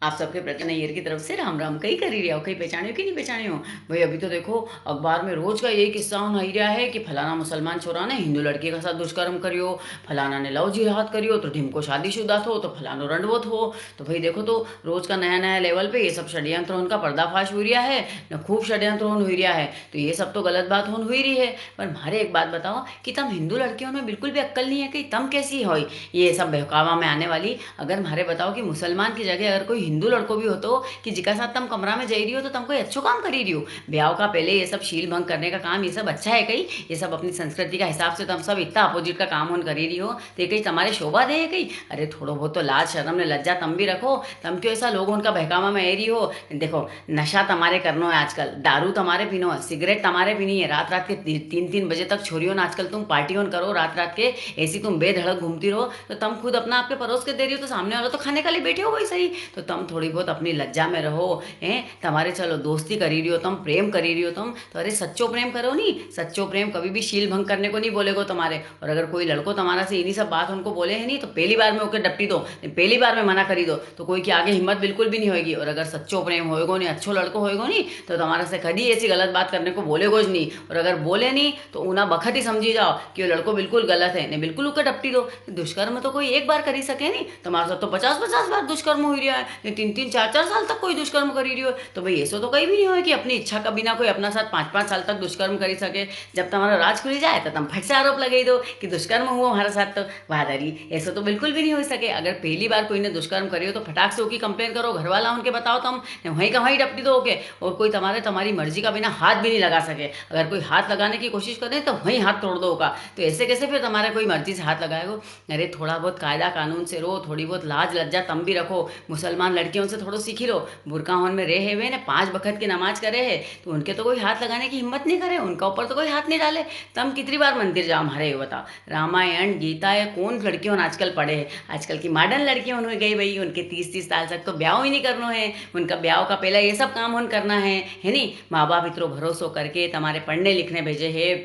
आप सबके प्रति नैयर की तरफ से राम राम। कई करी रहे हो, कई पहचाने हो कि नहीं पहचाने हो। भाई अभी तो देखो अखबार में रोज का यही किस्सा हो ही रहा है कि फलाना मुसलमान छोरा ने हिंदू लड़की के साथ दुष्कर्म करियो, फलाना ने लव जिहाद करियो, तो ढिमको शादीशुदा थो तो फलानो रंडवत हो। तो भाई देखो तो रोज का नया नया लेवल पे ये सब षड्यंत्र उनका पर्दाफाश हो रहा है न, खूब षड्यंत्र हो रहा है। तो ये सब तो गलत बात हो रही है। पर मारे एक बात बताओ कि तम हिंदू लड़कियों में बिल्कुल भी अक्ल नहीं है कि तम कैसी हो ये सब बहकावा में आने वाली। अगर मारे बताओ कि मुसलमान की जगह अगर कोई हिंदू लड़को भी हो तो कि जिका साथ तुम कमरा में जा रही हो तो तुम कोई अच्छो काम करी रही हो। ब्याह का पहले ये सब शील भंग करने का काम ये सब अच्छा है कहीं? ये सब अपनी संस्कृति का हिसाब से तुम सब इतना अपोजिट का काम होन करी रही हो तो ये कहीं तुम्हारे शोभा दे है कहीं? अरे थोड़ो बहुत तो लाज शर्म ने लज्जा तुम भी रखो। तुम क्यों ऐसा लोगों उनका बहकावा में आ रही हो? देखो नशा तुम्हारे करनो है आजकल, दारू तुम्हारे पीनो है, सिगरेट तुम्हारे पीनी है, रात रात के 3-3 बजे तक छोरियों ने आजकल तुम पार्टी ऑन करो रात रात के, ऐसी तुम बेधड़क घूमती रहो। तो तुम खुद अपना आपके परोस के दे रही हो तो सामने वाला तो खाने के लिए बैठे हो वही सही। तो तुम थोड़ी बहुत अपनी लज्जा में रहो। हैं तुम्हारे चलो दोस्ती करी रही हो, तुम प्रेम करी रही हो, तुम तो अरे सच्चो प्रेम करो नहीं। सच्चो प्रेम कभी भी शील भंग करने को नहीं बोलेगो तुम्हारे। और अगर कोई लड़को तुम्हारा से इन्हीं सब बात उनको बोले है नहीं तो पहली बार में ओके डपटी दो, पहली बार में मना करी दो तो कोई की आगे हिम्मत बिल्कुल भी नहीं होगी। और अगर सच्चो प्रेम होएगो नहीं, अच्छो लड़को होएगो नहीं तो तुम्हारा से कभी ऐसी गलत बात करने को बोलेगो ज नहीं। और अगर बोले नहीं तो उना बखत ही समझी जाओ कि वो लड़को बिल्कुल गलत है, नहीं बिल्कुल उके डपटी दो। दुष्कर्म तो कोई एक बार करी सके नहीं, तुम्हारे साथ तो 50-50 बार दुष्कर्म हो रहा है, 3-3 4-4 साल तक कोई दुष्कर्म करी रही हो। तो भाई ऐसा तो कहीं भी नहीं हो कि अपनी इच्छा का बिना कोई अपना साथ 5-5 साल तक दुष्कर्म करी सके। जब तुम्हारा राज खुल जाए तो तुम फट से आरोप लगा दो कि दुष्कर्म हुआ हमारे साथ। तो बहादरी ऐसा तो बिल्कुल भी नहीं हो सके। अगर पहली बार कोई ने दुष्कर्म करी हो तो फटाक से उसकी कंप्लेन करो, घर वाला उनके बताओ, तुम वहीं का वहीं डपटी दो के। और कोई तुम्हारी मर्जी का बिना हाथ भी नहीं लगा सके। अगर कोई हाथ लगाने की कोशिश करे तो वहीं हाथ तोड़ दो का। तो ऐसे कैसे फिर तुम्हारे कोई मर्जी से हाथ लगाएगो? अरे थोड़ा बहुत कायदा कानून से रहो, थोड़ी बहुत लाज लज्जा तम भी रखो। मुसलमान लड़कियों से थोड़ा सीखी लो। बुरका होन में रहे हुए ने 5 वक्त की नमाज करे है तो उनके तो कोई हाथ लगाने की हिम्मत नहीं करे, उनका ऊपर तो कोई हाथ नहीं डाले। तम कितनी बार मंदिर जाओ हमारे ये बताओ? रामायण गीता या कौन लड़कियों आजकल पढ़े है? आजकल की मॉडर्न लड़कियों हो गई भाई, उनके 30-30 साल तक तो ब्याह ही नहीं करना है। उनका ब्याह का पहले ये सब काम होन करना है नहीं? माँ बाप इतरो भरोसो करके तुम्हारे पढ़ने लिखने भेजे है,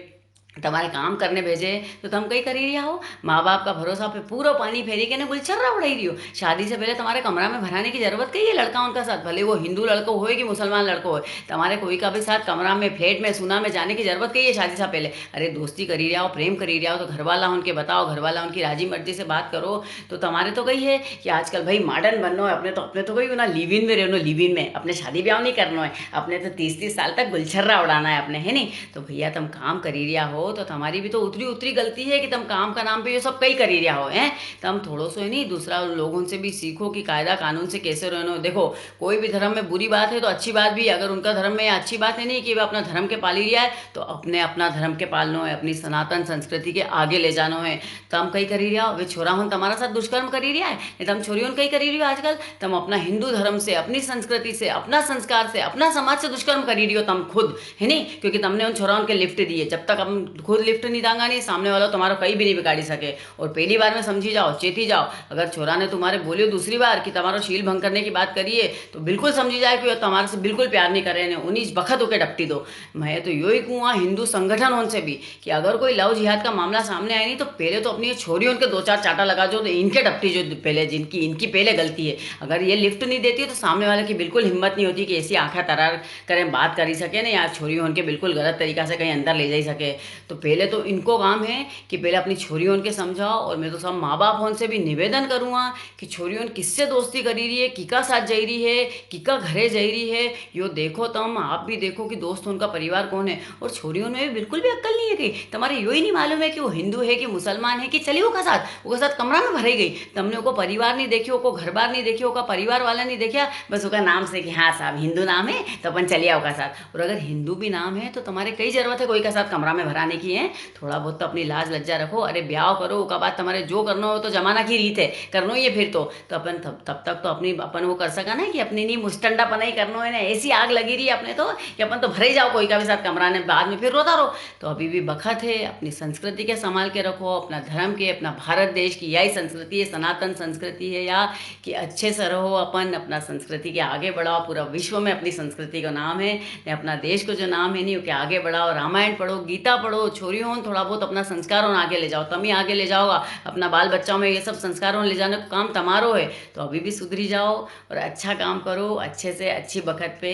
तुम्हारे काम करने भेजे तो तुम कहीं करी रही हो? माँ बाप का भरोसा पे पूरा पानी फेरी के ना गुलछर्रा उड़ाई रही हो। शादी से पहले तुम्हारे कमरा में भराने की जरूरत कही है लड़का उनका साथ, भले वो हिंदू लड़को हो कि मुसलमान लड़को हो। तुम्हारे कोई का भी साथ कमरा में फ्लैट में सुना में जाने की जरूरत कही है शादी से पहले? अरे दोस्ती करी रहा हो, प्रेम करी रहा हो तो घर वाला उनके बताओ, घर वाला उनकी राजी मर्जी से बात करो। तो तुम्हारे तो कही है कि आजकल भाई मॉडर्न बनना है, अपने तो कही ना लिव इन में रहना, लिव इन में अपने शादी ब्याह नहीं करना है, अपने तो 30-30 साल तक गुलछर्रा उड़ाना है अपने, है नहीं? तो भैया तुम काम करी रहा हो तो तुम्हारी भी तो उतरी उतरी गलती है कि तुम काम का नाम पे ये सब कई करी रहा हो। हैं तुम थोड़ो सो ही नहीं दूसरा लोगों से भी सीखो कि कायदा कानून से कैसे रहना। देखो कोई भी धर्म में बुरी बात है तो अच्छी बात भी है। अगर उनका धर्म में अच्छी बात है नहीं कि वह अपना धर्म के पाल ही रहा है तो अपने अपना धर्म के पालनो है, अपनी सनातन संस्कृति के आगे ले जानो है। तुम कहीं करी रहा हो, वे छोरा हो तुम्हारा साथ दुष्कर्म करी रहा है, नहीं तुम छोरी कहीं करी रही हो आजकल। तुम अपना हिंदू धर्म से, अपनी संस्कृति से, अपना संस्कार से, अपना समाज से दुष्कर्म करी रही हो तुम खुद, है नहीं? क्योंकि तुमने उन छोराओं के लिफ्ट दिए, जब तक हम खुद लिफ्ट नहीं दांगा नहीं सामने वाला तुम्हारा कहीं भी नहीं बिगाड़ी सके। और पहली बार में समझी जाओ, चेती जाओ। अगर छोरा ने तुम्हारे बोलियो दूसरी बार कि तुम्हारा शील भंग करने की बात करिए तो बिल्कुल समझी जाए कि तुम्हारे से बिल्कुल प्यार नहीं कर रहे हैं, 19 वक्त होके डपटी दो। मैं तो यही कहूँ हिंदू संगठन उनसे भी कि अगर कोई लव जिहाद का मामला सामने आए नहीं तो पहले तो अपनी छोरी उनके 2-4 चाटा लगा दो, तो इनके डपटी जो पहले जिनकी इनकी पहले गलती है। अगर ये लिफ्ट नहीं देती तो सामने वाले की बिल्कुल हिम्मत नहीं होती कि ऐसी आंखें तरार करें बात करी सके ना यार, छोरी उनके बिल्कुल गलत तरीका से कहीं अंदर ले जा सके। तो पहले तो इनको काम है कि पहले अपनी छोरियों के समझाओ। और मैं तो सब माँ बाप उनसे भी निवेदन करूँगा कि छोरियों किससे दोस्ती करी रही है, किका साथ जा रही है, किका घरे जा रही है, यो देखो। तुम आप भी देखो कि दोस्त उनका परिवार कौन है। और छोरियों में भी बिल्कुल भी अक्ल नहीं है कि तुम्हारे यो ही नहीं मालूम है कि वो हिंदू है कि मुसलमान है कि चली वो साथ कमरा में भरी गई। तुमने वो परिवार नहीं देखी, वो घर बार नहीं देखी, वो परिवार वाला नहीं देखा, बस उसका नाम से कि हाँ साहब हिंदू नाम है तो अपन चलिए उसका साथ। और अगर हिंदू भी नाम है तो तुम्हारे कई जरूरत है कोई का साथ कमरा में भराने की है? थोड़ा बहुत तो अपनी लाज लज्जा रखो। अरे ब्याह करो उसका बाद तुम्हारे जो करना हो तो जमाना की रीत है करना ही है। फिर तो अपन तब तक तो अपनी अपन वो कर सका ना कि अपनी नहीं मुस्टंडापना ही करना है ना, ऐसी आग लगी रही है अपने तो कि अपन तो भरे ही जाओ कोई का भी साथ कमरा ने, बाद में फिर रोता रहो। तो अभी भी बखत है, अपनी संस्कृति के संभाल के रखो, अपना धर्म के, अपना भारत देश की यही संस्कृति है, सनातन संस्कृति है या कि अच्छे से रहो अपन, अपना संस्कृति के आगे बढ़ाओ। पूरा विश्व में अपनी संस्कृति का नाम है, अपना देश को जो नाम है नहीं वो के आगे बढ़ाओ। रामायण पढ़ो, गीता पढ़ो, करो, छोरी हो थोड़ा बहुत अपना संस्कारों आगे ले जाओ, तम ही आगे ले जाओगा, अपना बाल बच्चों में ये सब संस्कारों ले जाने का काम तमारो है, तो अभी भी सुधरी जाओ और अच्छा काम करो, अच्छे से अच्छी बखत पे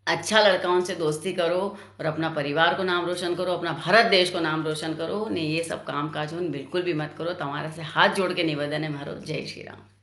अच्छा लड़काओं से दोस्ती करो और अपना परिवार को नाम रोशन करो, अपना भारत देश को नाम रोशन करो। नहीं ये सब काम काज बिल्कुल भी मत करो, तुम्हारा से हाथ जोड़ के निवेदन है मारो। जय श्री राम।